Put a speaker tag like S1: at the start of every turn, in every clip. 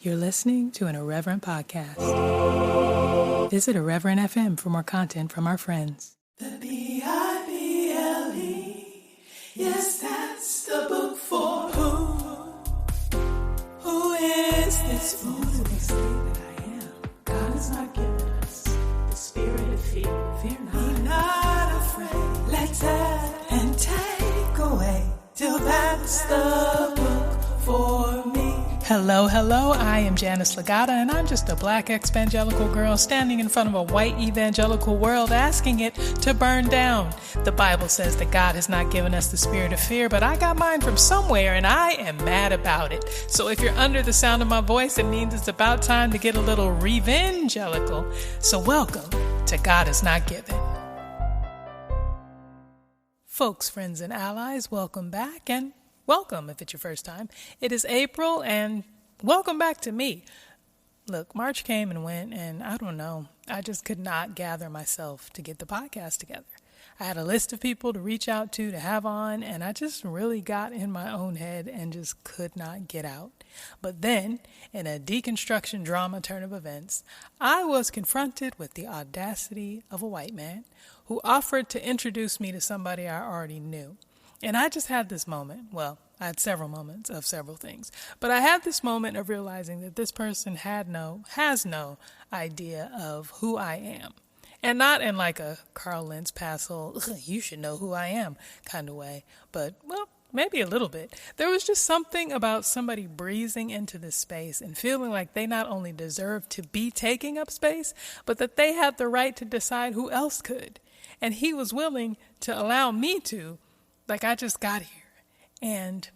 S1: You're listening to an Irreverent podcast. Visit Irreverent FM for more content from our friends.
S2: The Bible, yes, that's the book for who is this fool?
S1: Who do they say that I am?
S2: God has not given us the spirit of fear.
S1: Fear not.
S2: Be not afraid. Let's add and take away till that's the book for me.
S1: Hello, I am Janice and I'm just a black evangelical girl standing in front of a white evangelical world asking it to burn down. The Bible says that God has not given us the spirit of fear, but I got mine from somewhere and I am mad about it. So if you're under the sound of my voice, it means it's about time to get a little revengelical. So welcome to God Is Not Given. Folks, friends, and allies, welcome back, and welcome if it's your first time. It is April, and welcome back to me. Look, March came and went, and I don't know. I just could not gather myself to get the podcast together. I had a list of people to reach out to have on, and I just really got in my own head and just could not get out. But then, in a deconstruction drama turn of events, I was confronted with the audacity of a white man who offered to introduce me to somebody I already knew. And I just had this moment. Well, I had several moments of several things. But I had this moment of realizing that this person has no idea of who I am. And not in like a Carl Lentz Passel, you should know who I am kind of way. But, well, maybe a little bit. There was just something about somebody breezing into this space and feeling like they not only deserved to be taking up space, but that they had the right to decide who else could. And he was willing to allow me to. Like, I just got here, and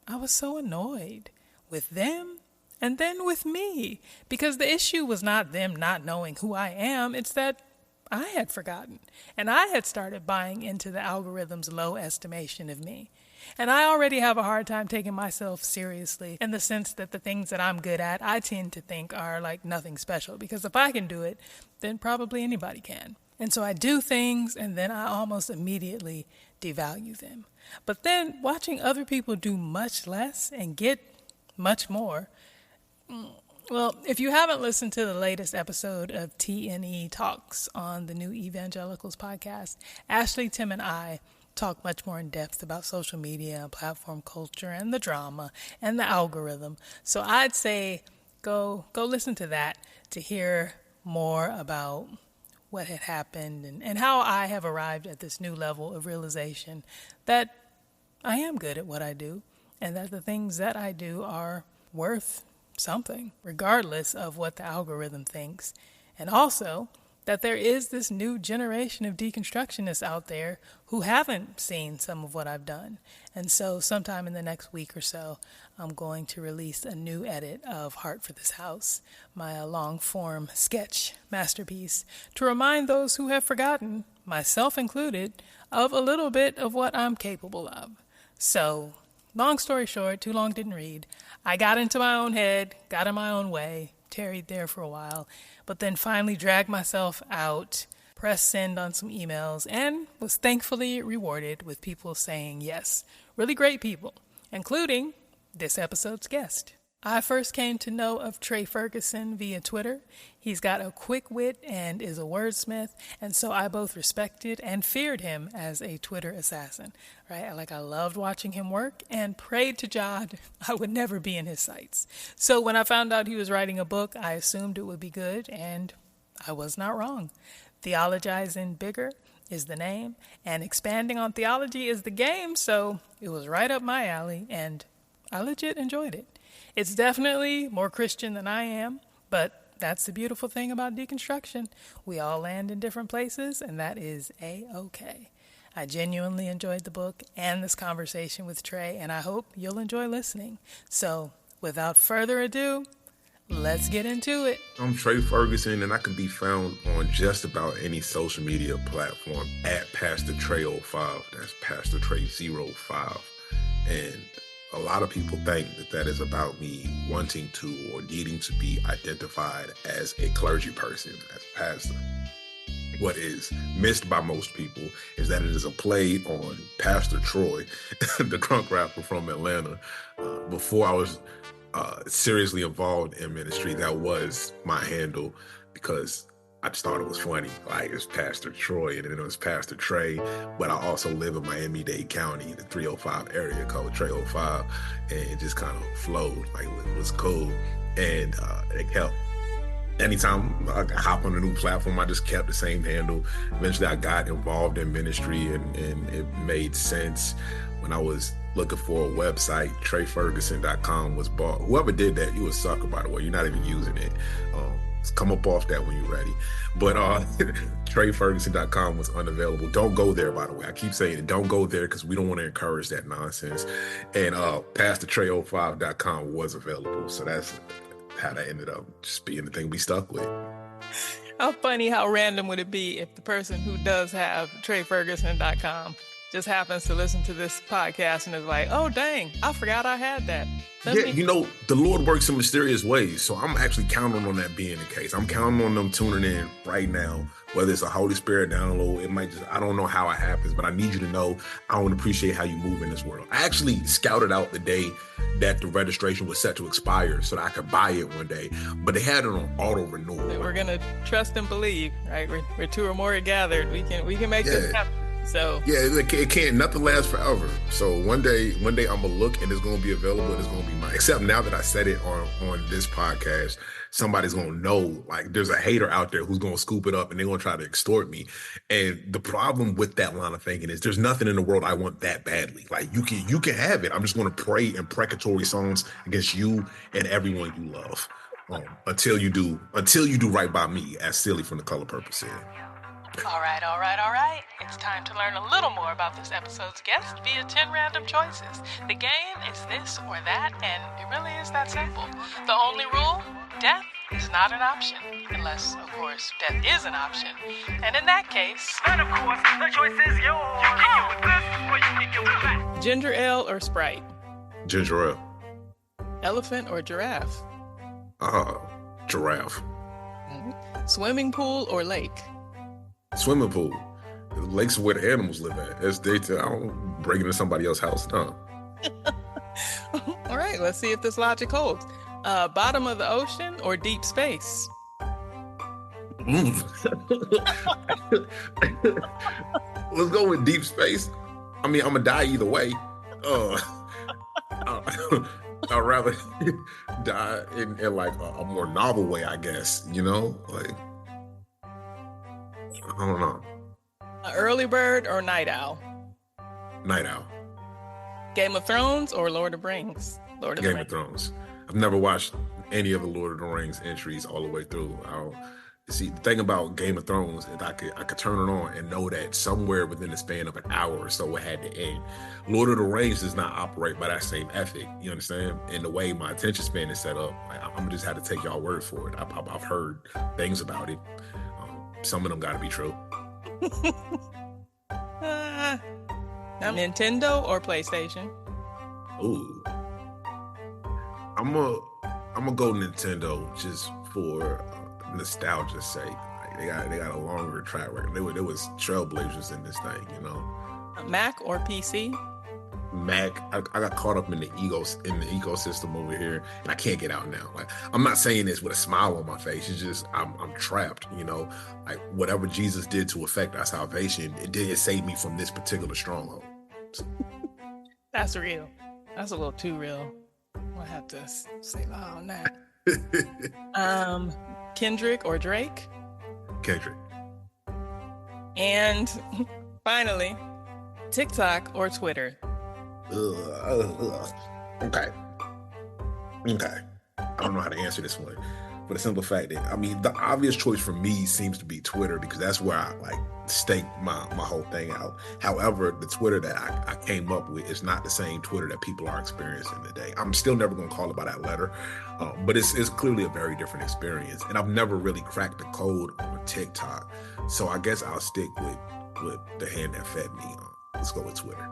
S1: I was so annoyed with them and then with me, because the issue was not them not knowing who I am. It's that I had forgotten, and I had started buying into the algorithm's low estimation of me. And I already have a hard time taking myself seriously in the sense that the things that I'm good at, I tend to think are like nothing special, because if I can do it, then probably anybody can. And so I do things, and then I almost immediately devalue them. But then watching other people do much less and get much more. Well, if you haven't listened to the latest episode of TNE Talks on the New Evangelicals podcast, Ashley, Tim, and I talk much more in depth about social media, platform culture, and the drama, and the algorithm. So I'd say go listen to that to hear more about what had happened and how I have arrived at this new level of realization that I am good at what I do and that the things that I do are worth something, regardless of what the algorithm thinks. And also that there is this new generation of deconstructionists out there who haven't seen some of what I've done. And so sometime in the next week or so, I'm going to release a new edit of Heart for This House, my long-form sketch masterpiece, to remind those who have forgotten, myself included, of a little bit of what I'm capable of. So, long story short, too long didn't read. I got into my own head, got in my own way, tarried there for a while, but then finally dragged myself out, pressed send on some emails, and was thankfully rewarded with people saying yes. Really great people, including this episode's guest. I first came to know of Trey Ferguson via Twitter. He's got a quick wit and is a wordsmith, and so I both respected and feared him as a Twitter assassin, right? Like, I loved watching him work and prayed to God I would never be in his sights. So when I found out he was writing a book, I assumed it would be good, and I was not wrong. Theologizing Bigger is the name, and expanding on theology is the game, so it was right up my alley, and I legit enjoyed it. It's definitely more Christian than I am, but that's the beautiful thing about deconstruction. We all land in different places, and that is A-okay. I genuinely enjoyed the book and this conversation with Trey, and I hope you'll enjoy listening. So, without further ado, let's get into it.
S3: I'm Trey Ferguson, and I can be found on just about any social media platform at Pastor Trey05. That's Pastor Trey05. And a lot of people think that is about me wanting to or needing to be identified as a clergy person, as pastor. What is missed by most people is that it is a play on Pastor Troy, the drunk rapper from Atlanta. Before I was seriously involved in ministry, that was my handle, because I just thought it was funny. Like, it's Pastor Troy and then it was Pastor Trey, but I also live in Miami-Dade County, the 305 area code Trey 05, and it just kind of flowed. Like, it was cool. And it kept, anytime I hop on a new platform, I just kept the same handle. Eventually I got involved in ministry, and it made sense. When I was looking for a website, TreyFerguson.com was bought. Whoever did that, you a sucker, by the way. You're not even using it. Come up off that when you're ready. But TreyFerguson.com was unavailable. Don't go there, by the way. I keep saying it. Don't go there, because we don't want to encourage that nonsense. And PastorTrey05.com was available. So that's how that ended up just being the thing we stuck with.
S1: How funny, how random would it be if the person who does have TreyFerguson.com just happens to listen to this podcast and is like, oh, dang, I forgot I had that.
S3: The Lord works in mysterious ways. So I'm actually counting on that being the case. I'm counting on them tuning in right now, whether it's a Holy Spirit download. It might just, I don't know how it happens, but I need you to know I want to appreciate how you move in this world. I actually scouted out the day that the registration was set to expire so that I could buy it one day, but they had it on auto renewal.
S1: We're going to trust and believe, right? We're two or more gathered. We can make this happen. So
S3: it can't, nothing lasts forever. So one day I'm gonna look and it's gonna be available and it's gonna be mine. Except now that I said it on this podcast, somebody's gonna know, like, there's a hater out there who's gonna scoop it up and they're gonna try to extort me. And the problem with that line of thinking is there's nothing in the world I want that badly. Like, you can have it. I'm just gonna pray imprecatory songs against you and everyone you love until you do right by me, as Silly from The Color Purple said.
S1: All right. It's time to learn a little more about this episode's guest via 10 random choices. The game is this or that, and it really is that simple. The only rule, death is not an option, unless, of course, death is an option. And in that case, then of course, the choice is yours. You can get with this or you can get with that. Ginger ale or Sprite?
S3: Ginger ale.
S1: Elephant or giraffe?
S3: Giraffe.
S1: Mm-hmm. Swimming pool or lake?
S3: Swimming pool. The lakes are where the animals live at. I don't break into somebody else's house. No.
S1: All right, let's see if this logic holds. Bottom of the ocean or deep space?
S3: Let's go with deep space. I mean, I'm gonna die either way. I'd rather die in like a more novel way, I guess. Like, I don't know.
S1: Early bird or night owl?
S3: Night owl.
S1: Game of Thrones or Lord of the Rings?
S3: Game of Thrones. I've never watched any of the Lord of the Rings entries all the way through. See, the thing about Game of Thrones is I could turn it on and know that somewhere within the span of an hour or so it had to end. Lord of the Rings does not operate by that same ethic. You understand? And the way my attention span is set up, I'm gonna just have to take y'all word for it. I've heard things about it. Some of them got to be true.
S1: Nintendo or PlayStation?
S3: Ooh, I'm gonna go Nintendo just for nostalgia's sake. Like, they got a longer track record. There was trailblazers in this thing,
S1: Mac or PC?
S3: Mac. I got caught up in the ecosystem over here, and I can't get out now. Like, I'm not saying this with a smile on my face. It's just I'm trapped. Like, whatever Jesus did to affect our salvation, it didn't save me from this particular stronghold. So.
S1: That's real. That's a little too real. I'll have to say loud on that. Kendrick or Drake?
S3: Kendrick.
S1: And finally, TikTok or Twitter?
S3: Okay. I don't know how to answer this one, for the simple fact that, the obvious choice for me seems to be Twitter, because that's where I stake my whole thing out. However, the Twitter that I came up with is not the same Twitter that people are experiencing today. I'm still never going to call it by that letter, but it's clearly a very different experience. And I've never really cracked the code on TikTok. So I guess I'll stick with the hand that fed me. Let's go with Twitter.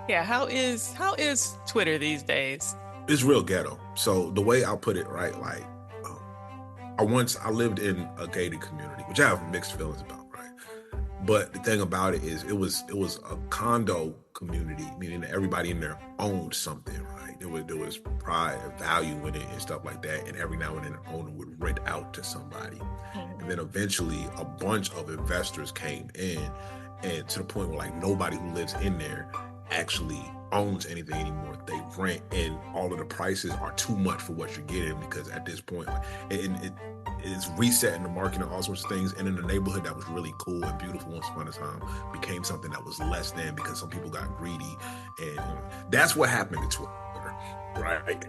S1: Yeah. How is Twitter these days?
S3: It's real ghetto. So the way I'll put it, right, like, I lived in a gated community, which I have mixed feelings about, right? But the thing about it is, it was a condo community, meaning that everybody in there owned something, right? There was pride and value in it and stuff like that. And every now and then, an owner would rent out to somebody, and then eventually, a bunch of investors came in, and to the point where like nobody who lives in there actually owns anything anymore. They rent, and all of the prices are too much for what you're getting, because at this point, like, it is resetting the market and all sorts of things. And in a neighborhood that was really cool and beautiful once upon a time, became something that was less than, because some people got greedy. And that's what happened to Twitter, right?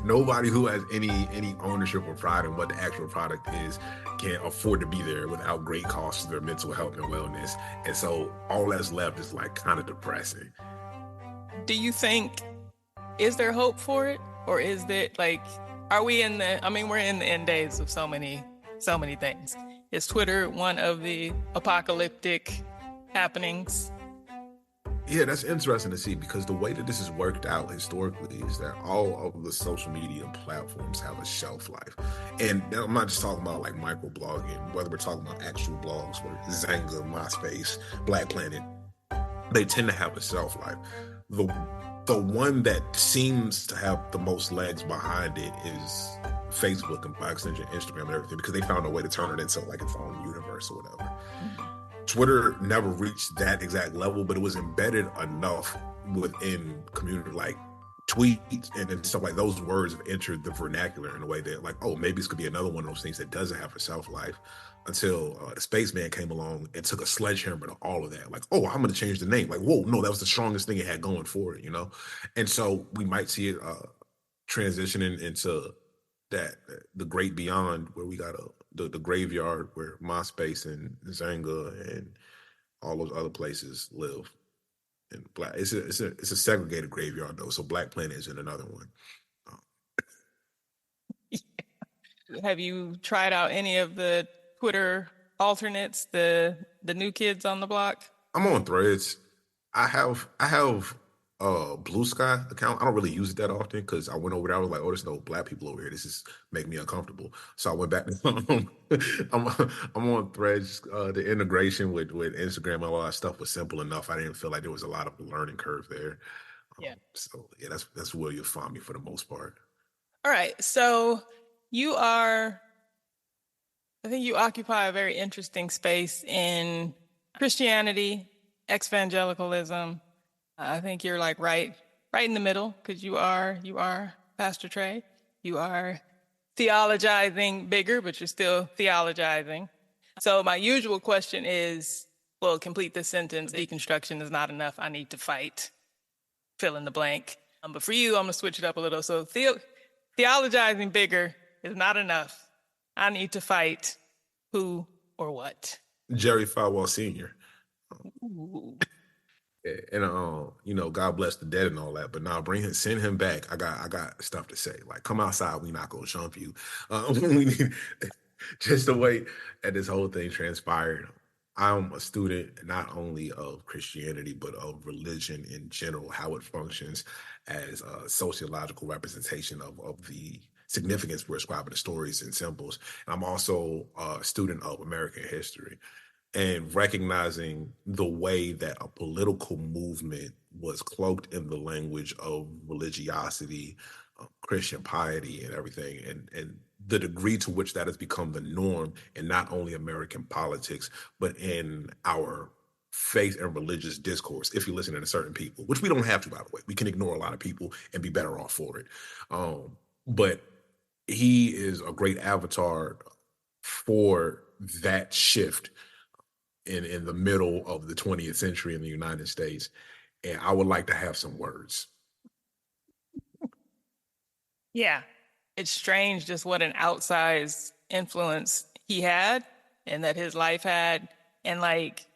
S3: Nobody who has any ownership or pride in what the actual product is can afford to be there without great costs to their mental health and wellness. And so all that's left is like kind of depressing.
S1: Do you think, is there hope for it? Or is it like, are we in we're in the end days of so many things. Is Twitter one of the apocalyptic happenings?
S3: Yeah, that's interesting to see, because the way that this has worked out historically is that all of the social media platforms have a shelf life. And I'm not just talking about like microblogging, whether we're talking about actual blogs, where Zanga, MySpace, Black Planet, they tend to have a shelf life. The one that seems to have the most legs behind it is Facebook, and by extension Instagram and everything, because they found a way to turn it into like its own universe or whatever. Twitter never reached that exact level, but it was embedded enough within community, like tweets and stuff like those words have entered the vernacular in a way that like, oh, maybe this could be another one of those things that doesn't have a shelf life, until the spaceman came along and took a sledgehammer to all of that. Like, oh, I'm going to change the name. Like, whoa, no, that was the strongest thing it had going for it, you know? And so we might see it transitioning into the great beyond, where we got the graveyard where MySpace and Zanga and all those other places live. And it's a segregated graveyard though, so Black Planet is in another one.
S1: Have you tried out any of the Twitter alternates, the new kids on the block?
S3: I'm on Threads. I have a Blue Sky account. I don't really use it that often, because I went over there. I was like, oh, there's no Black people over here. This is making me uncomfortable. So I went back. I'm on Threads. The integration with Instagram and all that stuff was simple enough. I didn't feel like there was a lot of learning curve there.
S1: Yeah.
S3: So yeah, that's where you'll find me for the most part.
S1: All right. So I think you occupy a very interesting space in Christianity, evangelicalism. I think you're like right in the middle, because you are Pastor Trey. You are theologizing bigger, but you're still theologizing. So my usual question is, well, complete this sentence: deconstruction is not enough. I need to fight. Fill in the blank. But for you, I'm gonna switch it up a little. So theologizing bigger is not enough. I need to fight. Who or what?
S3: Jerry Falwell Sr.
S1: Ooh.
S3: And God bless the dead and all that, but now send him back. I got stuff to say. Like, come outside, we not gonna jump you. We need just the way that this whole thing transpired. I'm a student not only of Christianity, but of religion in general, how it functions as a sociological representation of the significance we're ascribing to stories and symbols. And I'm also a student of American history, and recognizing the way that a political movement was cloaked in the language of religiosity, Christian piety and everything, and the degree to which that has become the norm in not only American politics, but in our faith and religious discourse, if you listen to certain people, which we don't have to, by the way. We can ignore a lot of people and be better off for it. But he is a great avatar for that shift in the middle of the 20th century in the United States. And I would like to have some words.
S1: Yeah. It's strange just what an outsized influence he had and that his life had. And like,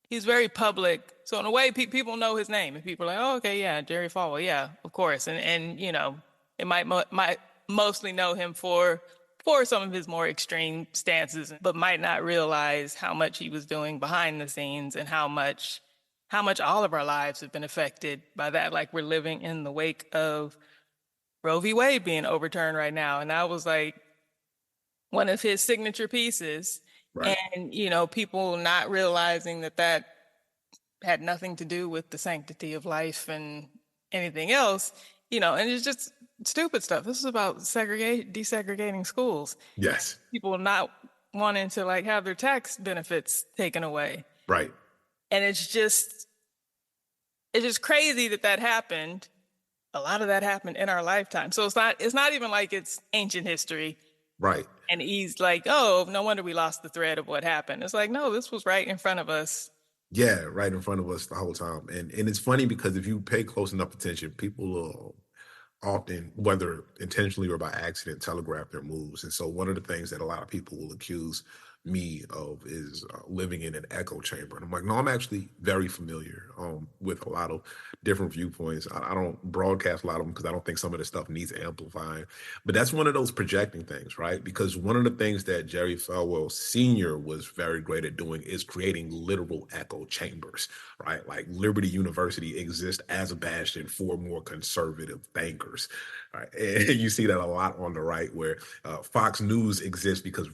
S1: he's very public. So in a way, people know his name. And people are like, oh, okay, yeah, Jerry Falwell. Yeah, of course. And it might mostly know him for some of his more extreme stances, but might not realize how much he was doing behind the scenes and how much all of our lives have been affected by that. Like, we're living in the wake of Roe v. Wade being overturned right now. And that was like one of his signature pieces.
S3: Right.
S1: And, people not realizing that had nothing to do with the sanctity of life and anything else, and it's just stupid stuff. This is about desegregating schools.
S3: Yes.
S1: People not wanting to have their tax benefits taken away.
S3: Right.
S1: And it's just crazy that happened. A lot of that happened in our lifetime. So it's not even like it's ancient history.
S3: Right.
S1: And he's like, oh, no wonder we lost the thread of what happened. It's like, no, this was right in front of us.
S3: Yeah, right in front of us the whole time. And it's funny because if you pay close enough attention, people will often, whether intentionally or by accident, telegraph their moves. And so one of the things that a lot of people will accuse me of is living in an echo chamber. And I'm like, no, I'm actually very familiar with a lot of different viewpoints. I don't broadcast a lot of them because I don't think some of the stuff needs amplifying. But that's one of those projecting things, right? Because one of the things that Jerry Falwell Sr. was very great at doing is creating literal echo chambers, right? Like Liberty University exists as a bastion for more conservative thinkers, right? And you see that a lot on the right, where Fox News exists because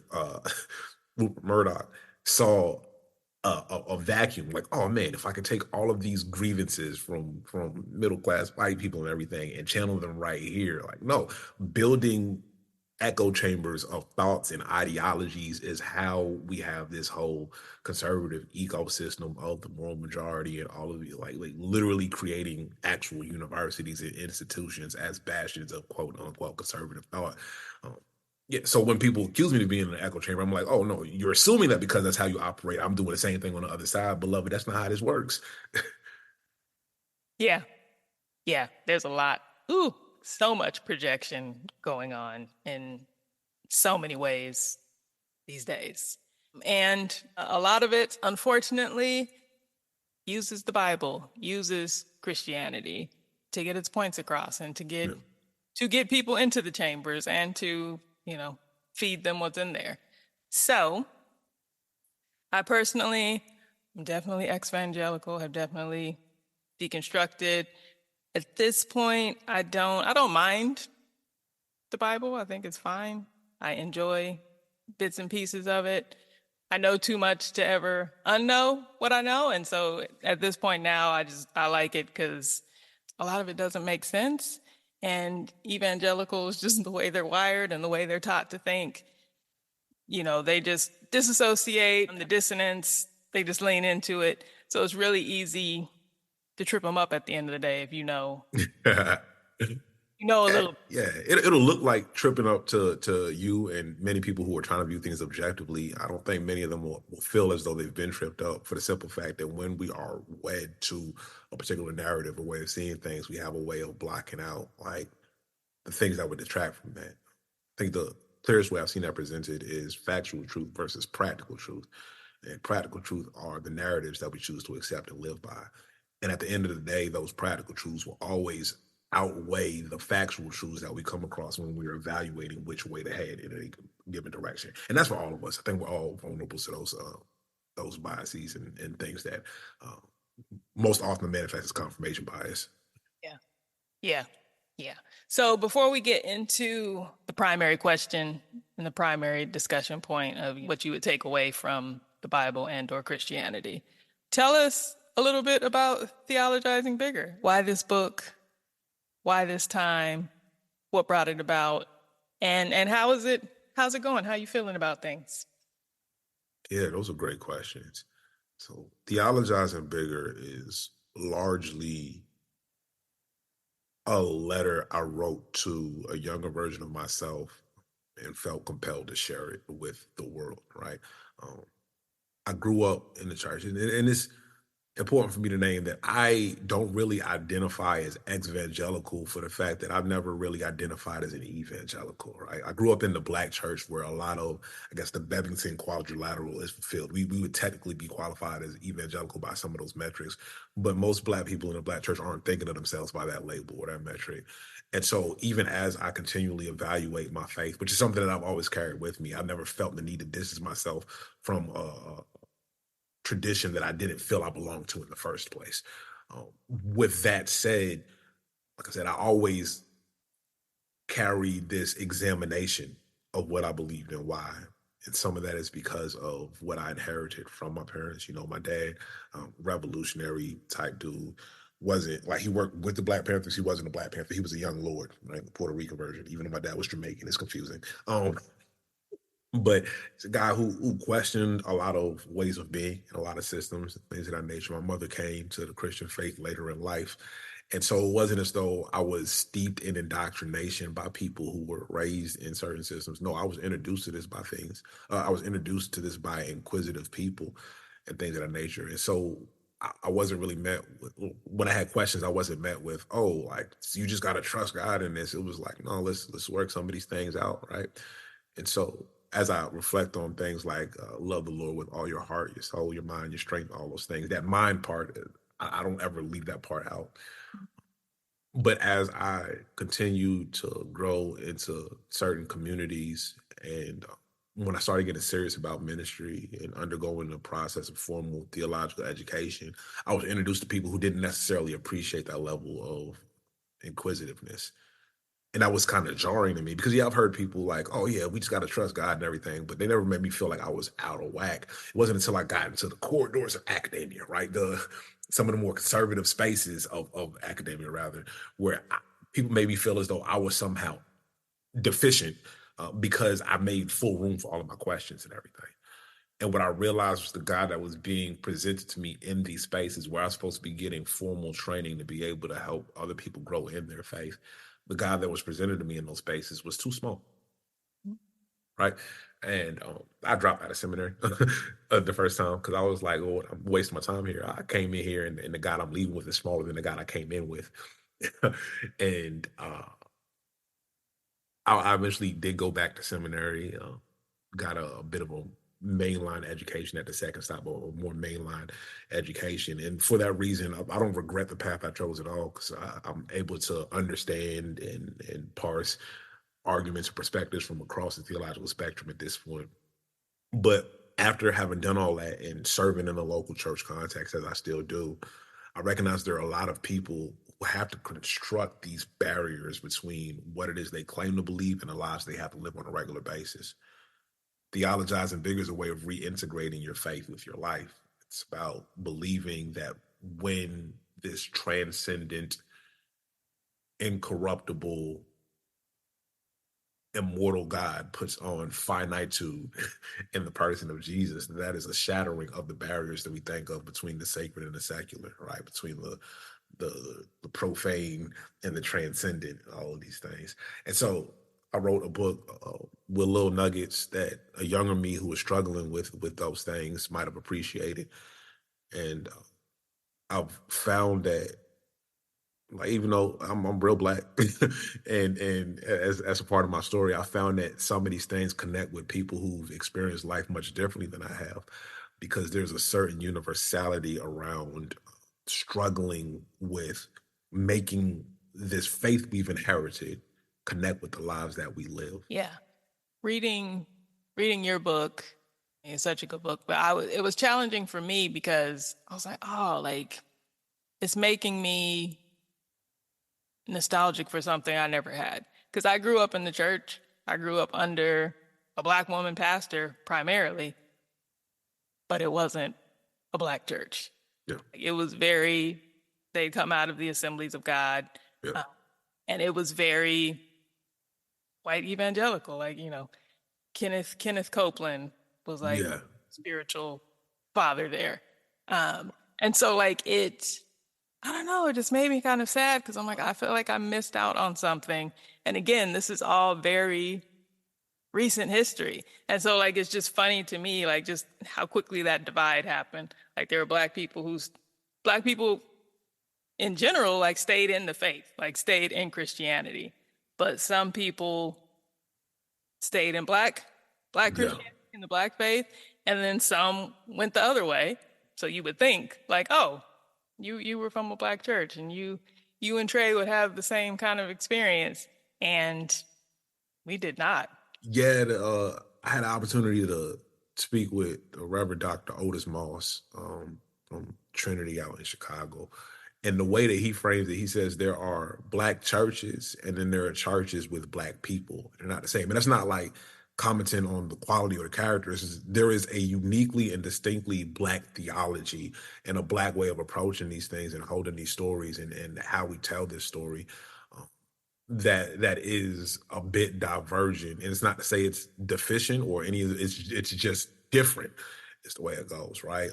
S3: Rupert Murdoch saw a vacuum, like, oh man, if I could take all of these grievances from middle class white people and everything and channel them right here, like, no, building echo chambers of thoughts and ideologies is how we have this whole conservative ecosystem of the moral majority and all of it, like literally creating actual universities and institutions as bastions of quote unquote conservative thought. Yeah, so when people accuse me of being in an echo chamber, I'm like, oh no, you're assuming that because that's how you operate. I'm doing the same thing on the other side, beloved. That's not how this works.
S1: Yeah. Yeah. There's a lot. So much projection going on in so many ways these days. And a lot of it, unfortunately, uses the Bible, uses Christianity to get its points across and to get people into the chambers and to, feed them what's in there. So I personally am definitely ex-evangelical, have definitely deconstructed. At this point, I don't mind the Bible. I think it's fine. I enjoy bits and pieces of it. I know too much to ever unknow what I know. And so at this point now, I like it because a lot of it doesn't make sense. And evangelicals, just the way they're wired and the way they're taught to think, they just disassociate from the dissonance. They just lean into it. So it's really easy to trip them up at the end of the day if you know. A little.
S3: Yeah, it'll look like tripping up to you and many people who are trying to view things objectively. I don't think many of them will feel as though they've been tripped up, for the simple fact that when we are wed to a particular narrative or way of seeing things, we have a way of blocking out like the things that would detract from that. I think the clearest way I've seen that presented is factual truth versus practical truth. And practical truth are the narratives that we choose to accept and live by. And at the end of the day, those practical truths will always outweigh the factual truths that we come across when we're evaluating which way to head in a given direction. And that's for all of us. I think we're all vulnerable to those biases and things that most often manifest as confirmation bias.
S1: Yeah. So before we get into the primary question and the primary discussion point of what you would take away from the Bible and or Christianity, tell us a little bit about Theologizing Bigger. Why this book? Why this time? What brought it about? And how's it going? How are you feeling about things?
S3: Yeah, those are great questions. So Theologizing Bigger is largely a letter I wrote to a younger version of myself and felt compelled to share it with the world, right? I grew up in the church, and it's important for me to name that I don't really identify as ex-evangelical for the fact that I've never really identified as an evangelical, right? I grew up in the Black church where a lot of, I guess, the Bevington quadrilateral is fulfilled. We would technically be qualified as evangelical by some of those metrics, but most Black people in the Black church aren't thinking of themselves by that label or that metric. And so even as I continually evaluate my faith, which is something that I've always carried with me, I've never felt the need to distance myself from tradition that I didn't feel I belonged to in the first place. With that said, like I said, I always carried this examination of what I believed and why. And some of that is because of what I inherited from my parents. You know, my dad, revolutionary type dude, wasn't like, he worked with the Black Panthers. He wasn't a Black Panther. He was a young lord, right? The Puerto Rican version. Even though my dad was Jamaican, it's confusing. But it's a guy who questioned a lot of ways of being and a lot of systems, things of that nature. My mother came to the Christian faith later in life. And so it wasn't as though I was steeped in indoctrination by people who were raised in certain systems. No, I was introduced to this by things. I was introduced to this by inquisitive people and things of that nature. And so I wasn't really met with, when I had questions, I wasn't met with, oh, like, you just got to trust God in this. It was like, no, let's work some of these things out, right? And so as I reflect on things like love the Lord with all your heart, your soul, your mind, your strength, all those things, that mind part, I don't ever leave that part out. But as I continue to grow into certain communities, and when I started getting serious about ministry and undergoing the process of formal theological education, I was introduced to people who didn't necessarily appreciate that level of inquisitiveness. And that was kind of jarring to me because, yeah, I've heard people like, oh, yeah, we just got to trust God and everything. But they never made me feel like I was out of whack. It wasn't until I got into the corridors of academia, right? Some of the more conservative spaces of academia, rather, where people made me feel as though I was somehow deficient because I made full room for all of my questions and everything. And what I realized was the God that was being presented to me in these spaces where I was supposed to be getting formal training to be able to help other people grow in their faith. The God that was presented to me in those spaces was too small, right? And I dropped out of seminary the first time because I was like, oh, I'm wasting my time here. I came in here and the God I'm leaving with is smaller than the God I came in with. And I eventually did go back to seminary, got a bit of a mainline education at the second stop, or a more mainline education. And for that reason, I don't regret the path I chose at all, because I'm able to understand and parse arguments and perspectives from across the theological spectrum at this point. But after having done all that and serving in a local church context, as I still do, I recognize there are a lot of people who have to construct these barriers between what it is they claim to believe and the lives they have to live on a regular basis. Theologizing Bigger is a way of reintegrating your faith with your life. It's about believing that when this transcendent, incorruptible, immortal God puts on finitude in the person of Jesus, that is a shattering of the barriers that we think of between the sacred and the secular, right? Between the profane and the transcendent, all of these things. And so I wrote a book with little nuggets that a younger me who was struggling with those things might have appreciated. And I've found that, like, even though I'm real Black, and as a part of my story, I found that some of these things connect with people who've experienced life much differently than I have, because there's a certain universality around struggling with making this faith we've inherited connect with the lives that we live.
S1: Yeah. Reading your book is such a good book, but it was challenging for me because I was like, oh, like, it's making me nostalgic for something I never had. Because I grew up in the church. I grew up under a Black woman pastor primarily, but it wasn't a Black church.
S3: Yeah.
S1: It was they'd come out of the Assemblies of God,
S3: Yeah.
S1: and it was very white evangelical. Like, Kenneth Copeland was like
S3: Yeah.
S1: spiritual father there. And so, like, I don't know, it just made me kind of sad because I'm like, I feel like I missed out on something. And again, this is all very recent history. And so, like, it's just funny to me, like, just how quickly that divide happened. Like, there were Black people in general, like, stayed in the faith, like, stayed in Christianity. But some people stayed in Black Christianity, in the Black faith, and then some went the other way. So you would think, like, oh, you were from a Black church, and you and Trey would have the same kind of experience, and we did not.
S3: Yeah, I had an opportunity to speak with the Reverend Dr. Otis Moss from Trinity out in Chicago. And the way that he frames it, he says there are Black churches and then there are churches with Black people. They're not the same. And that's not like commenting on the quality or the characters, is there is a uniquely and distinctly Black theology and a Black way of approaching these things and holding these stories and how we tell this story that is a bit divergent. And it's not to say it's deficient or any of it, it's just different. It's the way it goes, right?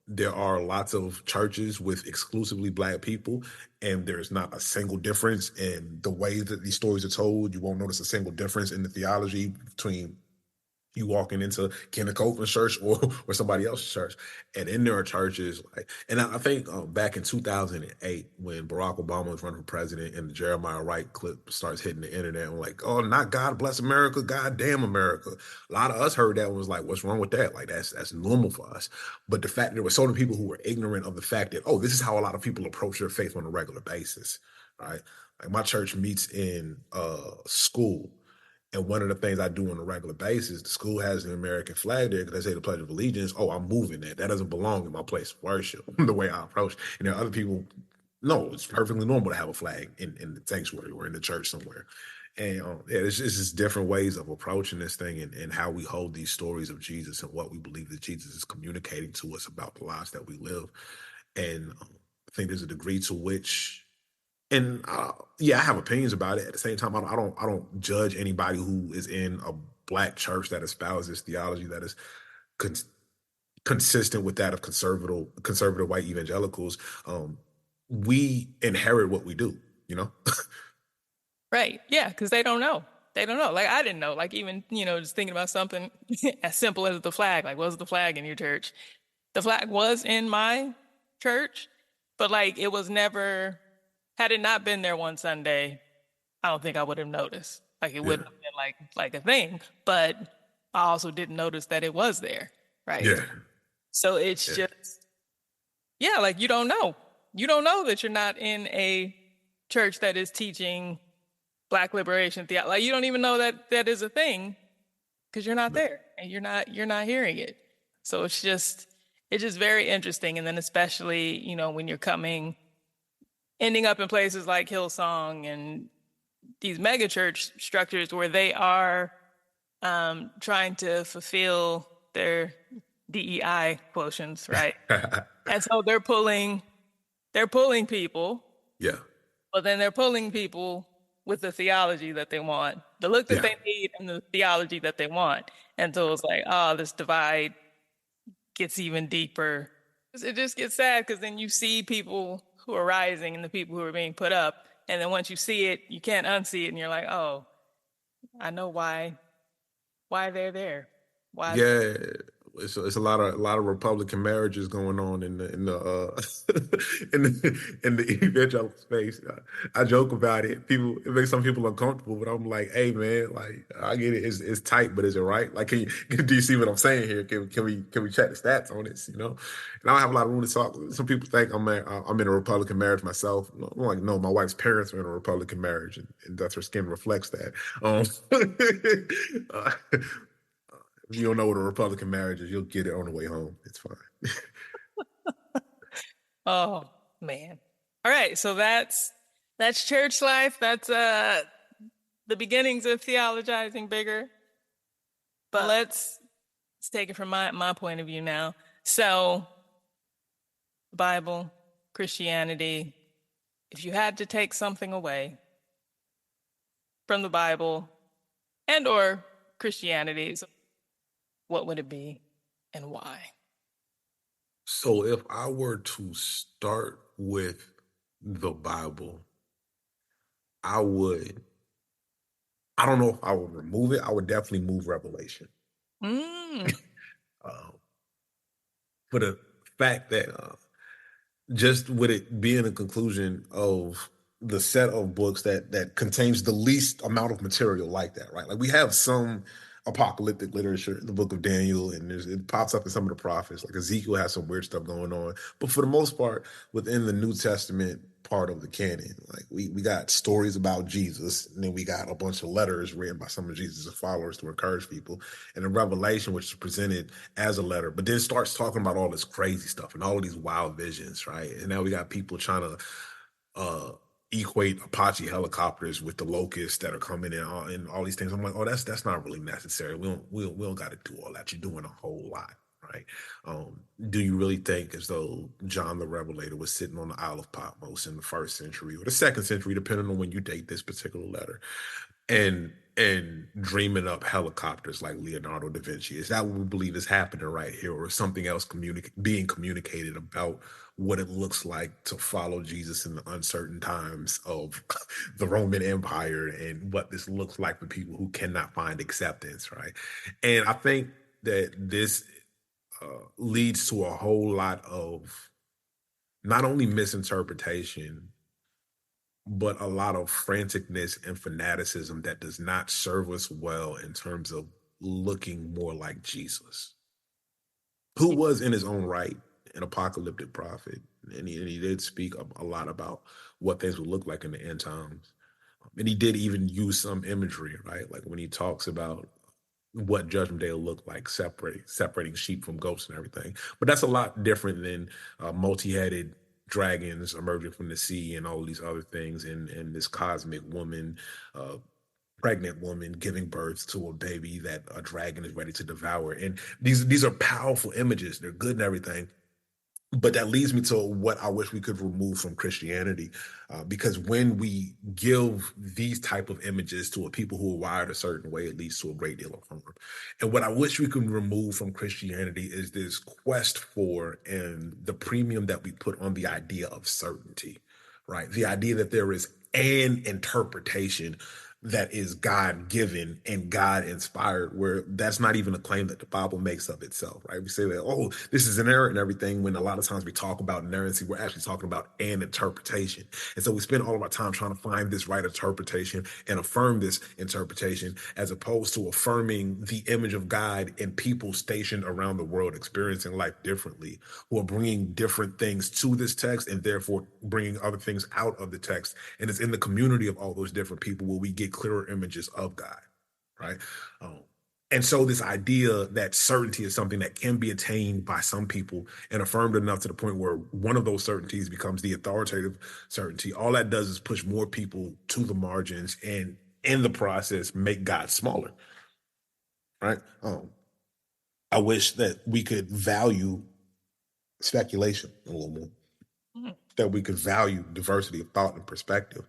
S3: There are lots of churches with exclusively Black people, and there's not a single difference in the way that these stories are told. You won't notice a single difference in the theology between you walking into Kenneth Copeland's church or somebody else's church. And then there are churches like, and I think back in 2008, when Barack Obama was running for president and the Jeremiah Wright clip starts hitting the internet, I'm like, oh, not God bless America, God damn America. A lot of us heard that and was like, what's wrong with that? Like, that's normal for us. But the fact that there were so many people who were ignorant of the fact that, oh, this is how a lot of people approach their faith on a regular basis, right? Like my church meets in school. And one of the things I do on a regular basis, the school has an American flag there because they say the Pledge of Allegiance. Oh, I'm moving that. That doesn't belong in my place of worship, the way I approach. And there are other people, no, it's perfectly normal to have a flag in the sanctuary or in the church somewhere. And yeah, it's just different ways of approaching this thing and how we hold these stories of Jesus and what we believe that Jesus is communicating to us about the lives that we live. And I think there's a degree to which, and yeah, I have opinions about it. At the same time, I don't judge anybody who is in a Black church that espouses theology that is con- consistent with that of conservative white evangelicals. We inherit what we do, you know.
S1: Right. Yeah, because they don't know. They don't know. Like I didn't know. Like even, just thinking about something as simple as the flag. Like, was the flag in your church? The flag was in my church, but like it was never, had it not been there one Sunday, I don't think I would have noticed. Like it wouldn't have been like a thing. But I also didn't notice that it was there. Right.
S3: Yeah,
S1: So it's
S3: yeah,
S1: just, yeah, like you don't know. You don't know that you're not in a church that is teaching Black liberation theology. Like you don't even know that that is a thing because you're not there and you're not hearing it. So it's just very interesting. And then especially, when you're ending up in places like Hillsong and these mega church structures where they are trying to fulfill their DEI quotients, right? And so they're pulling people,
S3: yeah,
S1: but then they're pulling people with the theology that they want, the look that
S3: yeah.
S1: they need and the theology that they want. And so it's like, oh, this divide gets even deeper. It just gets sad because then you see people who are rising and the people who are being put up. And then once you see it, you can't unsee it. And you're like, oh, I know why they're there. Why?
S3: Yeah, it's a lot of Republican marriages going on in the in the evangelical space. I joke about it. It makes some people uncomfortable, but I'm like, hey man, like I get it. It's tight, but is it right? Like, do you see what I'm saying here? Can we check the stats on this? And I don't have a lot of room to talk. Some people think I'm in a Republican marriage myself. I'm like, no, my wife's parents are in a Republican marriage, and that's her skin reflects that. Uh, If you don't know what a Republican marriage is, you'll get it on the way home. It's fine.
S1: Oh man. All right. So that's church life. That's the beginnings of theologizing bigger. But let's take it from my point of view now. So Bible, Christianity, if you had to take something away from the Bible and or Christianity, what would it be and why?
S3: So if I were to start with the Bible, I don't know if I would remove it. I would definitely move Revelation.
S1: Mm.
S3: For the fact that just with it being a conclusion of the set of books that contains the least amount of material like that, right? Like we have some apocalyptic literature, the book of Daniel, and it pops up in some of the prophets. Like Ezekiel has some weird stuff going on, but for the most part, within the New Testament part of the canon, like we got stories about Jesus, and then we got a bunch of letters written by some of Jesus' followers to encourage people, and in Revelation, which is presented as a letter, but then starts talking about all this crazy stuff and all of these wild visions, right? And now we got people trying to equate Apache helicopters with the locusts that are coming in, and all these things. I'm like, oh, that's not really necessary. We don't got to do all that. You're doing a whole lot, right? Do you really think as though John the Revelator was sitting on the Isle of Patmos in the 1st century or the 2nd century, depending on when you date this particular letter, and dreaming up helicopters like Leonardo da Vinci? Is that what we believe is happening right here, or is something else being communicated about what it looks like to follow Jesus in the uncertain times of the Roman Empire and what this looks like for people who cannot find acceptance, right? And I think that this leads to a whole lot of not only misinterpretation, but a lot of franticness and fanaticism that does not serve us well in terms of looking more like Jesus, who was in his own right an apocalyptic prophet. And he did speak a lot about what things would look like in the end times. And he did even use some imagery, right? Like when he talks about what Judgment Day will look like, separating sheep from goats and everything. But that's a lot different than multi-headed dragons emerging from the sea and all these other things, and this cosmic woman, pregnant woman giving birth to a baby that a dragon is ready to devour. And these are powerful images. They're good and everything. But that leads me to what I wish we could remove from Christianity, because when we give these type of images to a people who are wired a certain way, it leads to a great deal of harm. And what I wish we could remove from Christianity is this quest for and the premium that we put on the idea of certainty, right? The idea that there is an interpretation that is God-given and God-inspired, where that's not even a claim that the Bible makes of itself, right? We say that, oh, this is inerrant and everything, when a lot of times we talk about inerrancy, we're actually talking about an interpretation. And so we spend all of our time trying to find this right interpretation and affirm this interpretation, as opposed to affirming the image of God in people stationed around the world experiencing life differently, who are bringing different things to this text and therefore bringing other things out of the text. And it's in the community of all those different people where we get clearer images of God, right? And so this idea that certainty is something that can be attained by some people and affirmed enough to the point where one of those certainties becomes the authoritative certainty, all that does is push more people to the margins and in the process make God smaller, right? I wish that we could value speculation a little more, that we could value diversity of thought and perspective,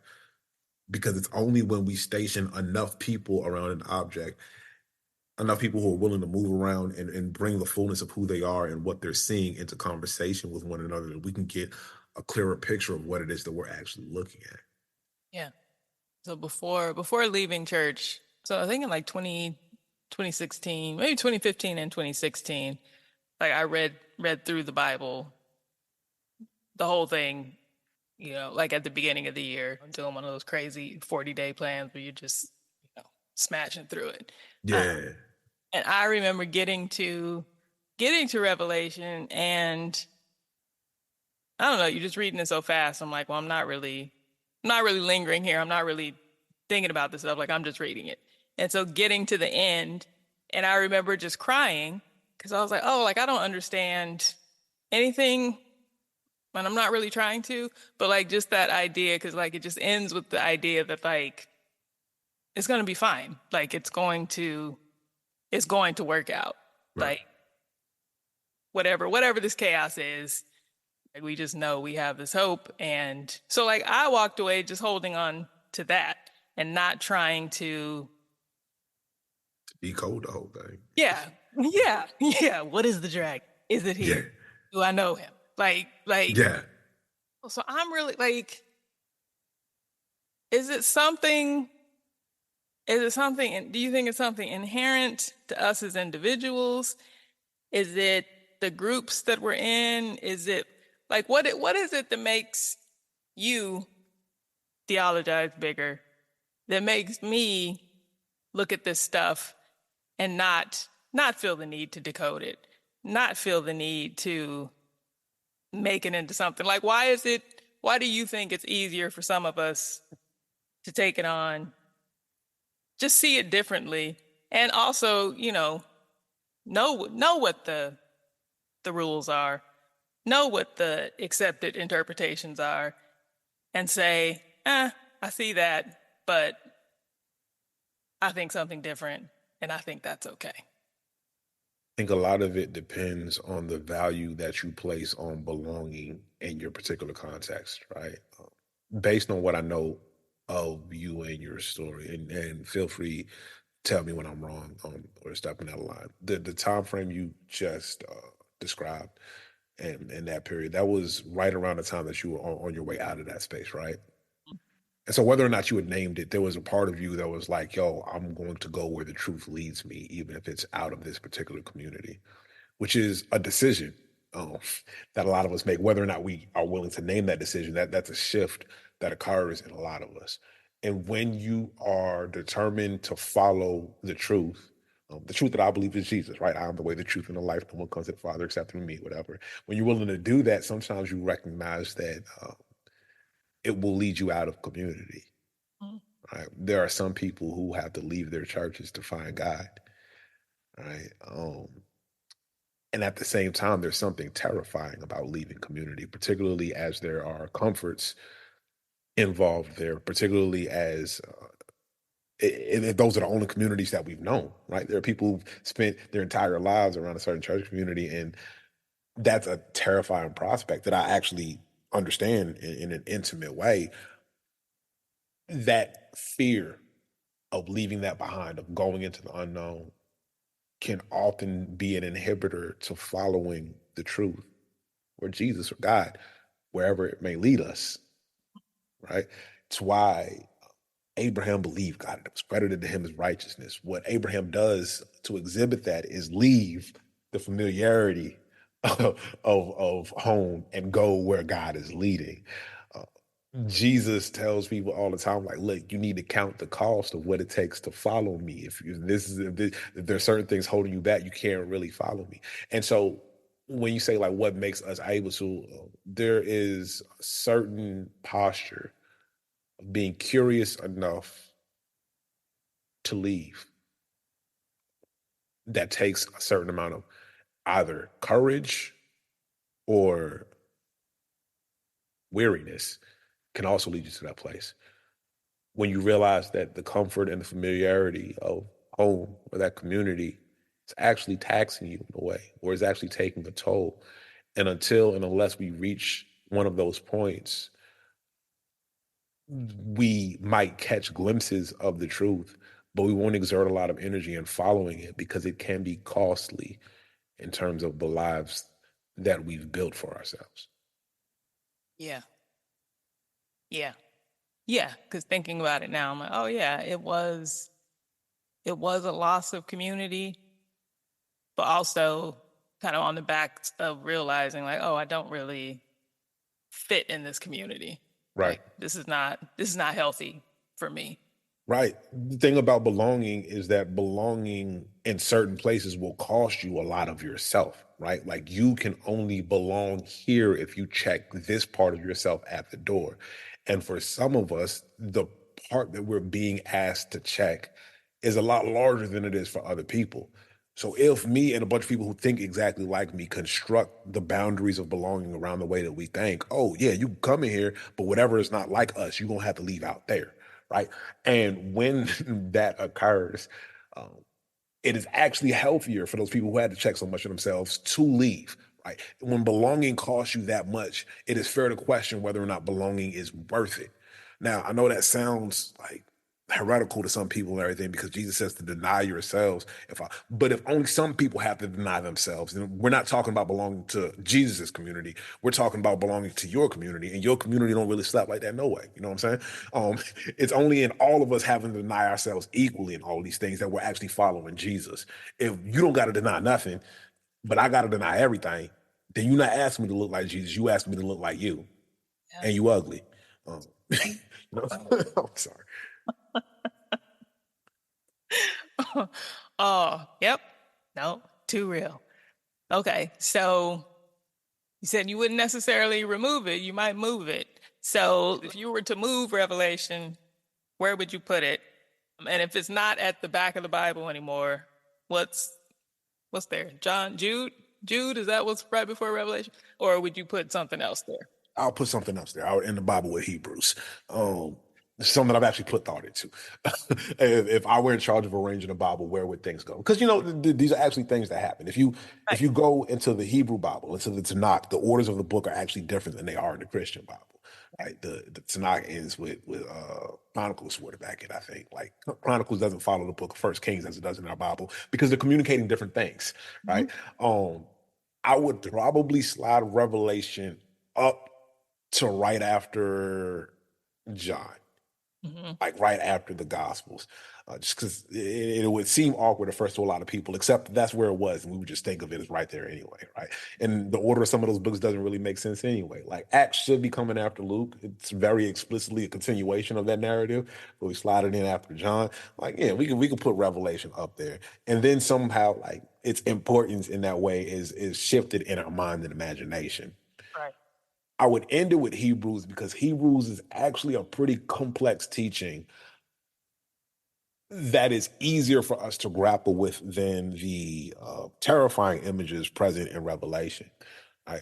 S3: because it's only when we station enough people around an object, enough people who are willing to move around and bring the fullness of who they are and what they're seeing into conversation with one another, that we can get a clearer picture of what it is that we're actually looking at.
S1: Yeah. So before leaving church, so I think in like 2016, maybe 2015 and 2016, like I read through the Bible, the whole thing, like at the beginning of the year, I'm doing one of those crazy 40-day plans where you're just, smashing through it.
S3: Yeah.
S1: And I remember getting to Revelation, and I don't know, you're just reading it so fast. I'm like, well, I'm not really lingering here. I'm not really thinking about this stuff. Like, I'm just reading it. And so getting to the end, and I remember just crying because I was like, oh, like I don't understand anything. And I'm not really trying to, but like just that idea, because like it just ends with the idea that like it's going to be fine. Like it's going to work out. Right. Like whatever this chaos is, like we just know we have this hope. And so like I walked away just holding on to that and not trying to
S3: decode the whole thing.
S1: Yeah. What is the dragon? Is it here? Yeah. Do I know him? Like,
S3: yeah.
S1: So I'm really like, do you think it's something inherent to us as individuals? Is it the groups that we're in? Is it like, what is it that makes you theologize bigger, that makes me look at this stuff and not feel the need to decode it, not feel the need to make it into something? Like, why do you think it's easier for some of us to take it on, just see it differently, and also, know what the rules are, know what the accepted interpretations are, and say, I see that, but I think something different, and I think that's okay.
S3: I think a lot of it depends on the value that you place on belonging in your particular context, right? Based on what I know of you and your story, and feel free tell me when I'm wrong or stepping out of line. The time frame you just described and in that period, that was right around the time that you were on your way out of that space, right? And so whether or not you had named it, there was a part of you that was like, yo, I'm going to go where the truth leads me, even if it's out of this particular community, which is a decision um, that a lot of us make. Whether or not we are willing to name that decision, that's a shift that occurs in a lot of us. And when you are determined to follow the truth that I believe is Jesus, right? I am the way, the truth, and the life. No one comes to the Father except through me, whatever. When you're willing to do that, sometimes you recognize that it will lead you out of community,
S1: Mm.
S3: right? There are some people who have to leave their churches to find God, right? And at the same time, there's something terrifying about leaving community, particularly as there are comforts involved there, particularly as if those are the only communities that we've known, right? There are people who've spent their entire lives around a certain church community, and that's a terrifying prospect that I actually understand in an intimate way. That fear of leaving that behind, of going into the unknown, can often be an inhibitor to following the truth or Jesus or God, wherever it may lead us, right? It's why Abraham believed God and it was credited to him as righteousness. What Abraham does to exhibit that is leave the familiarity of home and go where God is leading. Uh, Jesus tells people all the time, like, look, you need to count the cost of what it takes to follow me. If there are certain things holding you back, you can't really follow me. And so when you say like what makes us able to, there is a certain posture of being curious enough to leave that takes a certain amount of either courage or weariness, can also lead you to that place. When you realize that the comfort and the familiarity of home or that community is actually taxing you in a way, or is actually taking a toll. And until and unless we reach one of those points, we might catch glimpses of the truth, but we won't exert a lot of energy in following it because it can be costly in terms of the lives that we've built for ourselves.
S1: Yeah. Yeah. Yeah. Because thinking about it now, I'm like, oh yeah, it was a loss of community, but also kind of on the back of realizing like, oh, I don't really fit in this community.
S3: Right.
S1: Like this is not healthy for me.
S3: Right. The thing about belonging is that belonging in certain places will cost you a lot of yourself, right? Like you can only belong here if you check this part of yourself at the door. And for some of us, the part that we're being asked to check is a lot larger than it is for other people. So if me and a bunch of people who think exactly like me construct the boundaries of belonging around the way that we think, oh yeah, you can come in here, but whatever is not like us, you're gonna have to leave out there, right? And when that occurs, um, it is actually healthier for those people who had to check so much of themselves to leave, right? When belonging costs you that much, it is fair to question whether or not belonging is worth it. Now, I know that sounds like heretical to some people and everything because Jesus says to deny yourselves. But if only some people have to deny themselves, then we're not talking about belonging to Jesus's community. We're talking about belonging to your community, and your community don't really slap like that, no way. You know what I'm saying? It's only in all of us having to deny ourselves equally in all these things that we're actually following Jesus. If you don't got to deny nothing, but I got to deny everything, then you're not asking me to look like Jesus. You asking me to look like you,
S1: Yeah.
S3: and you ugly. I'm sorry.
S1: Oh, yep. No, too real. Okay, so you said you wouldn't necessarily remove it, you might move it. So if you were to move Revelation, where would you put it? And if it's not at the back of the Bible anymore, what's there? Jude? Jude, is that what's right before Revelation? Or would you put something else there?
S3: I'll put something else there. I would end the Bible with Hebrews. Something I've actually put thought into. If I were in charge of arranging a Bible, where would things go? Because these are actually things that happen. If you go into the Hebrew Bible, into the Tanakh, the orders of the book are actually different than they are in the Christian Bible. Right? The Tanakh ends with Chronicles toward the back end. I think like Chronicles doesn't follow the book of First Kings as it does in our Bible because they're communicating different things. Right? I would probably slide Revelation up to right after John. Like right after the Gospels, just because it would seem awkward at first to a lot of people, except that's where it was, and we would just think of it as right there anyway, right? And the order of some of those books doesn't really make sense anyway. Like Acts should be coming after Luke. It's very explicitly a continuation of that narrative, but we slide it in after John. Like, yeah, we could put Revelation up there, and then somehow like its importance in that way is shifted in our mind and imagination.
S1: Right.
S3: I would end it with Hebrews because Hebrews is actually a pretty complex teaching that is easier for us to grapple with than the terrifying images present in Revelation. Right?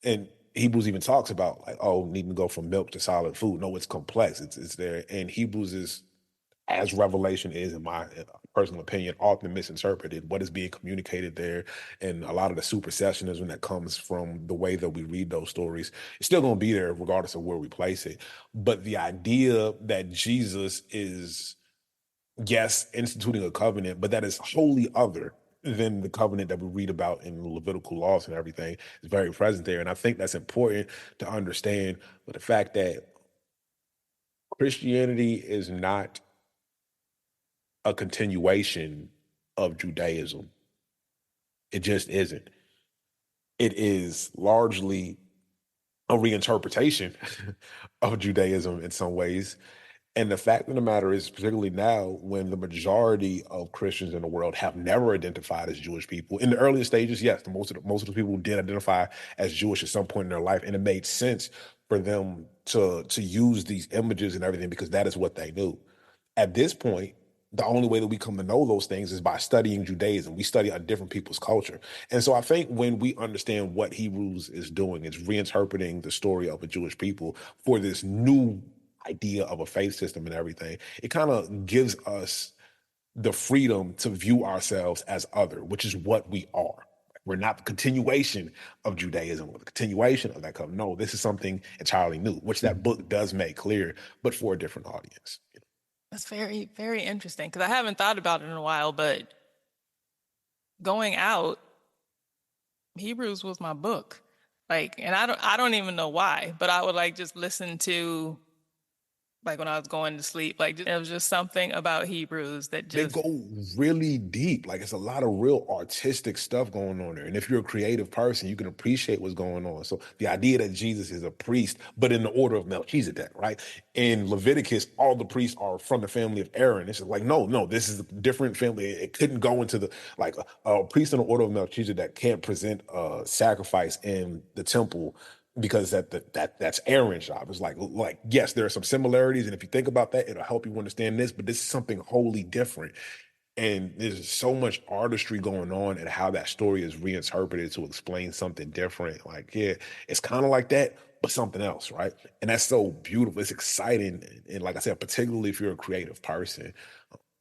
S3: And Hebrews even talks about like, oh, needing to go from milk to solid food. No, it's complex. It's there. And Hebrews is, as Revelation is, in my personal opinion, often misinterpreted. What is being communicated there, and a lot of the supersessionism that comes from the way that we read those stories, it's still going to be there regardless of where we place it. But the idea that Jesus is, yes, instituting a covenant, but that is wholly other than the covenant that we read about in the Levitical laws and everything is very present there. And I think that's important to understand. But the fact that Christianity is not a continuation of Judaism. It just isn't. It is largely a reinterpretation of Judaism in some ways. And the fact of the matter is, particularly now, when the majority of Christians in the world have never identified as Jewish people. In the earlier stages, yes, most of the people did identify as Jewish at some point in their life, and it made sense for them to use these images and everything because that is what they knew. At this point, the only way that we come to know those things is by studying Judaism. We study a different people's culture. And so I think when we understand what Hebrews is doing, it's reinterpreting the story of a Jewish people for this new idea of a faith system and everything. It kind of gives us the freedom to view ourselves as other, which is what we are. We're not the continuation of Judaism or the continuation of that covenant. No, this is something entirely new, which that book does make clear, but for a different audience.
S1: That's very, very interesting because I haven't thought about it in a while, but going out, Hebrews was my book. Like, and I don't even know why, but I would like just listen to, like when I was going to sleep, like it was just something about Hebrews that just...
S3: They go really deep. Like it's a lot of real artistic stuff going on there. And if you're a creative person, you can appreciate what's going on. So the idea that Jesus is a priest, but in the order of Melchizedek, right? In Leviticus, all the priests are from the family of Aaron. It's just like, no, this is a different family. It couldn't go into the, like a priest in the order of Melchizedek can't present a sacrifice in the temple because that's Aaron's job. It's like, yes, there are some similarities. And if you think about that, it'll help you understand this, but this is something wholly different. And there's so much artistry going on and how that story is reinterpreted to explain something different. Like, yeah, it's kind of like that, but something else, right? And that's so beautiful. It's exciting. And like I said, particularly if you're a creative person,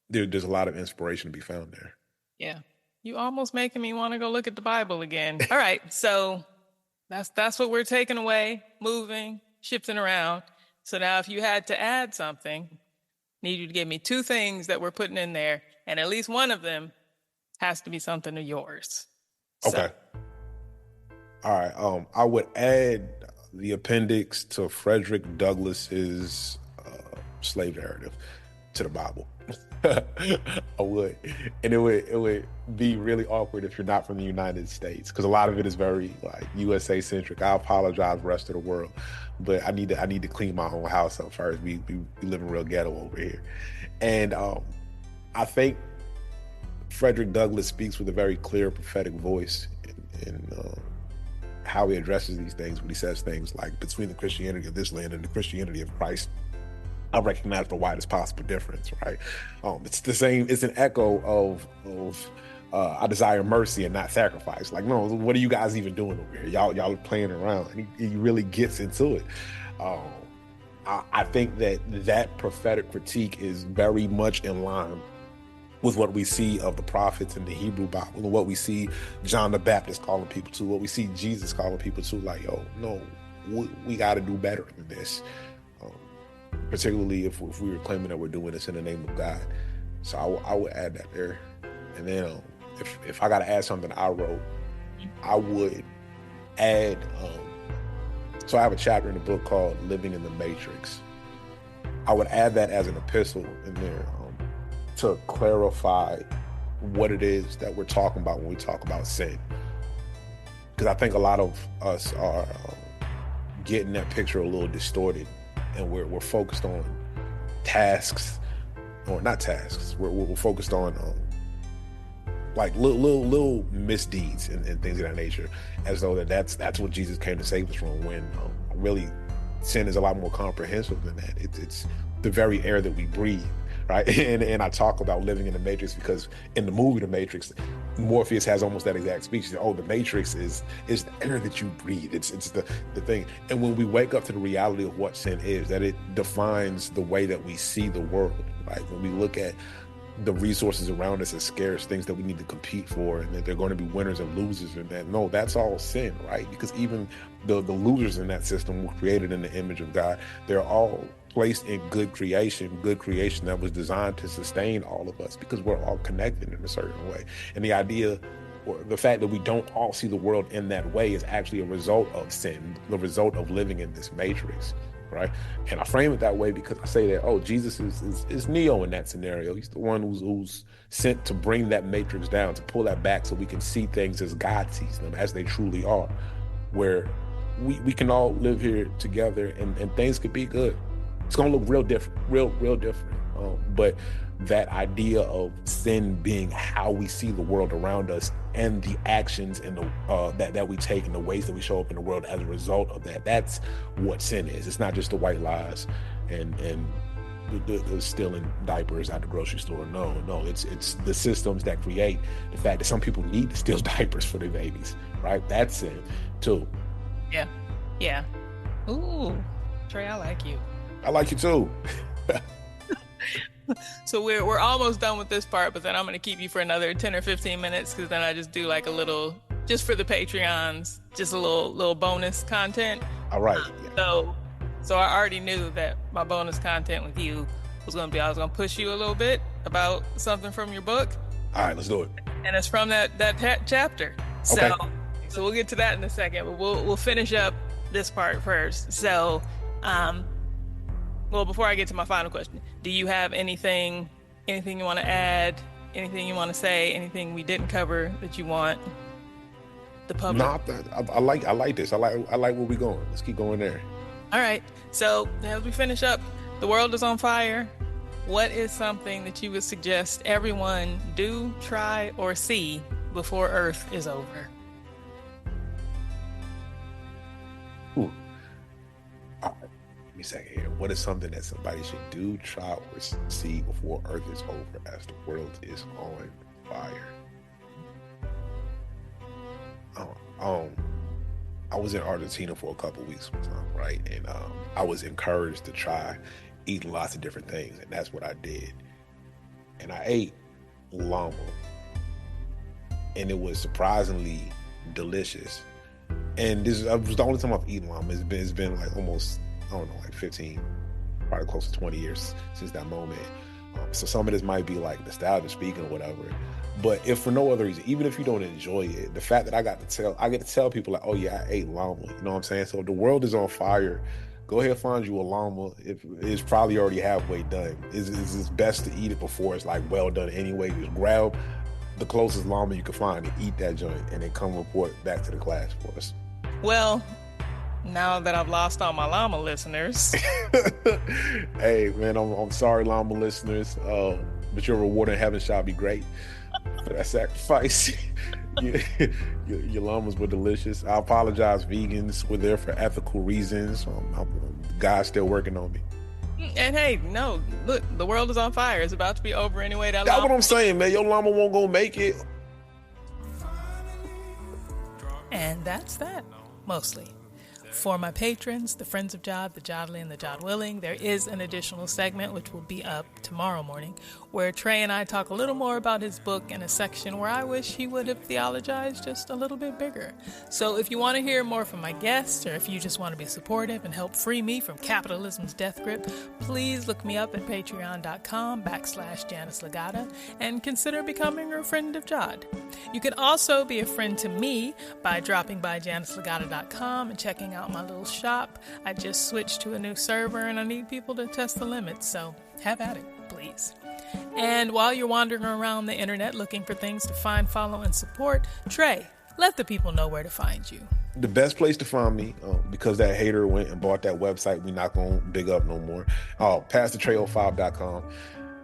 S3: there's a lot of inspiration to be found there.
S1: Yeah. You almost making me want to go look at the Bible again. All right. So that's what we're taking away, moving, shifting around. So now if you had to add something, need you to give me two things that we're putting in there, and at least one of them has to be something of yours.
S3: Okay. All right. I would add the appendix to Frederick Douglass's slave narrative to the Bible. I would. And it would be really awkward if you're not from the United States, because a lot of it is very like USA centric. I apologize, rest of the world, but I need to clean my own house up first. We live in real ghetto over here. And I think Frederick Douglass speaks with a very clear prophetic voice in how he addresses these things when he says things like, between the Christianity of this land and the Christianity of Christ, I recognize the widest possible difference, right? It's the same. It's an echo of I desire mercy and not sacrifice. Like, no, what are you guys even doing over here? Y'all are playing around. And he really gets into it. I think that prophetic critique is very much in line with what we see of the prophets in the Hebrew Bible, and what we see John the Baptist calling people to, what we see Jesus calling people to. Like, yo, no, we got to do better than this. Particularly if we were claiming that we're doing this in the name of God. So I would add that there. And then if I got to add something I wrote, I would add, so I have a chapter in the book called Living in the Matrix. I would add that as an epistle in there to clarify what it is that we're talking about when we talk about sin. Because I think a lot of us are getting that picture a little distorted, and we're focused on tasks, or not tasks. We're focused on like little misdeeds and things of that nature, as though that's what Jesus came to save us from. When really, sin is a lot more comprehensive than that. It's the very air that we breathe, right? And I talk about living in the Matrix because in the movie The Matrix, Morpheus has almost that exact speech. Oh, the Matrix is the air that you breathe. It's the thing. And when we wake up to the reality of what sin is, that it defines the way that we see the world, right? When we look at the resources around us as scarce, things that we need to compete for, and that they're going to be winners and losers, and that, no, that's all sin, right? Because even the losers in that system were created in the image of God. They're all placed in good creation that was designed to sustain all of us, because we're all connected in a certain way. And the idea, or the fact that we don't all see the world in that way, is actually a result of sin, the result of living in this matrix, right? And I frame it that way because I say that, oh, Jesus is Neo in that scenario. He's the one who's sent to bring that matrix down, to pull that back so we can see things as God sees them, as they truly are, where we can all live here together and things could be good. It's gonna look real different, real different. But that idea of sin being how we see the world around us, and the actions and that we take, and the ways that we show up in the world as a result of that—that's what sin is. It's not just the white lies and the stealing diapers at the grocery store. No, it's the systems that create the fact that some people need to steal diapers for their babies, right? That's sin too.
S1: Yeah. Ooh, Trey, I like you.
S3: I like you too.
S1: So we're almost done with this part, but then I'm going to keep you for another 10 or 15 minutes, because then I just do like a little, just for the Patreons, just a little bonus content.
S3: All right.
S1: So I already knew that my bonus content with you was going to be, I was going to push you a little bit about something from your book.
S3: All right, let's do it.
S1: And it's from that chapter.
S3: Okay.
S1: So we'll get to that in a second, but we'll finish up this part first. So, well, before I get to my final question, do you have anything you want to add, anything you want to say, anything we didn't cover that you want the public?
S3: No, I like this. I like where we're going. Let's keep going there.
S1: All right. So as we finish up, the world is on fire. What is something that you would suggest everyone do, try, or see before Earth is over?
S3: Ooh. All right. Give me a second here. What is something that somebody should do, try, or see before Earth is over as the world is on fire? I was in Argentina for a couple weeks, right? And I was encouraged to try eating lots of different things, and that's what I did. And I ate llama, and it was surprisingly delicious. And this was the only time I've eaten llama. It's been like almost, I don't know, like 15, probably close to 20 years since that moment. So some of this might be like nostalgia speaking or whatever. But if for no other reason, even if you don't enjoy it, the fact that I get to tell people like, oh yeah, I ate llama, you know what I'm saying? So if the world is on fire, go ahead, find you a llama. It's probably already halfway done. It's best to eat it before it's like well done anyway. Just grab the closest llama you can find and eat that joint, and then come report back to the class for us.
S1: Well, now that I've lost all my llama listeners.
S3: Hey man, I'm sorry, llama listeners, but your reward in heaven shall be great for that sacrifice. Your llamas were delicious. I apologize, vegans. We're there for ethical reasons. God's still working on me.
S1: And hey, no, look, the world is on fire. It's about to be over anyway.
S3: That's what I'm saying, man. Your llama won't go make it.
S1: And that's that, mostly. For my patrons, the Friends of God, the Godly, and the God Willing, there is an additional segment which will be up tomorrow morning where Trey and I talk a little more about his book in a section where I wish he would have theologized just a little bit bigger. So if you want to hear more from my guests, or if you just want to be supportive and help free me from capitalism's death grip, please look me up at patreon.com/Janice Legata and consider becoming a friend of God. You can also be a friend to me by dropping by JaniceLegata.com and checking out my little shop. I just switched to a new server and I need people to test the limits, so have at it, please. And while you're wandering around the internet looking for things to find, follow, and support, Trey, let the people know where to find you.
S3: The best place to find me, because that hater went and bought that website we not going to big up no more, PastorTrey05.com.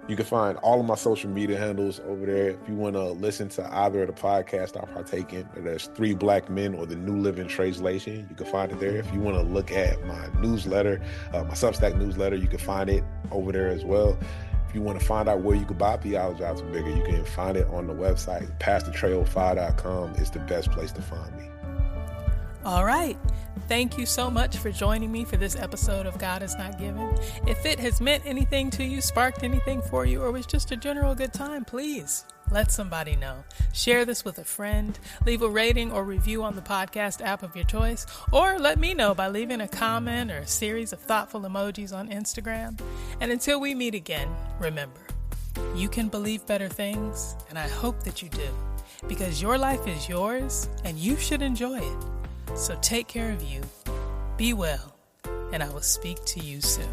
S3: You can find all of my social media handles over there. If you want to listen to either of the podcasts I partake in, there's 3 Black Men or the New Living Translation. You can find it there. If you want to look at my newsletter, my Substack newsletter, you can find it over there as well. If you want to find out where you can buy Theologizing Bigger, you can find it on the website. PastorTrey05.com is the best place to find me.
S1: All right. Thank you so much for joining me for this episode of God Is Not Given. If it has meant anything to you, sparked anything for you, or was just a general good time, please let somebody know. Share this with a friend. Leave a rating or review on the podcast app of your choice, or let me know by leaving a comment or a series of thoughtful emojis on Instagram. And until we meet again, remember, you can believe better things, and I hope that you do, because your life is yours and you should enjoy it. So take care of you, be well, and I will speak to you soon.